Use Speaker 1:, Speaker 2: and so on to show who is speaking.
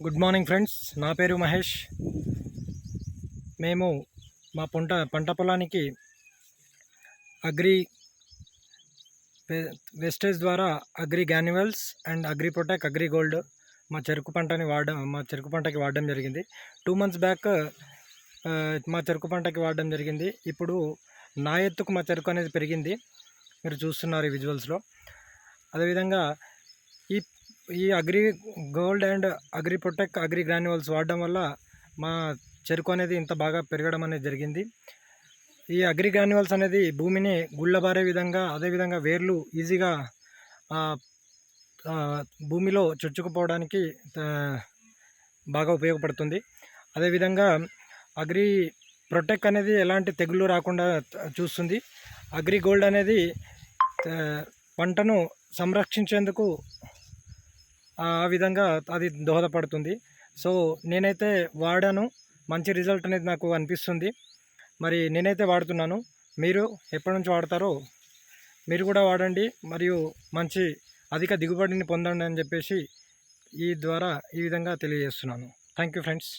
Speaker 1: Good morning friends, నా పేరు మహేష్. మేము మా పంట పొలానికి అగ్రి వెస్టేజ్ ద్వారా agri granules and agri protect agri gold మా చెరుకు పంటకి వాడడం జరిగింది. 2 months బ్యాక్ మా చెరుకు పంటకి వాడడం జరిగింది. ఇప్పుడు నా ఎత్తుకు మా చెరుకు అనేది పెరిగింది, మీరు చూస్తున్నారు ఈ విజువల్స్లో. అదేవిధంగా ఈ ఈ agri gold and agri protect agri granules వాడడం వల్ల మా చెరుకు అనేది ఇంత బాగా పెరగడం అనేది జరిగింది. ఈ అగ్రి గ్రాన్యువల్స్ అనేది భూమిని గుళ్ళబారే విధంగా, అదేవిధంగా వేర్లు ఈజీగా భూమిలో చొచ్చుకుపోవడానికి బాగా ఉపయోగపడుతుంది. అదేవిధంగా అగ్రి ప్రొటెక్ట్ అనేది ఎలాంటి తెగుళ్ళు రాకుండా చూస్తుంది. అగ్రి గోల్డ్ అనేది పంటను సంరక్షించేందుకు ఆ విధంగా అది దోహదపడుతుంది. సో నేనైతే వాడాను, మంచి రిజల్ట్ అనేది నాకు అనిపిస్తుంది. మరి నేనైతే వాడుతున్నాను. మీరు ఎప్పటి నుంచి వాడతారో మీరు కూడా వాడండి, మరియు మంచి అధిక దిగుబడిని పొందండి అని చెప్పేసి ఈ విధంగా తెలియజేస్తున్నాను. Thank you friends.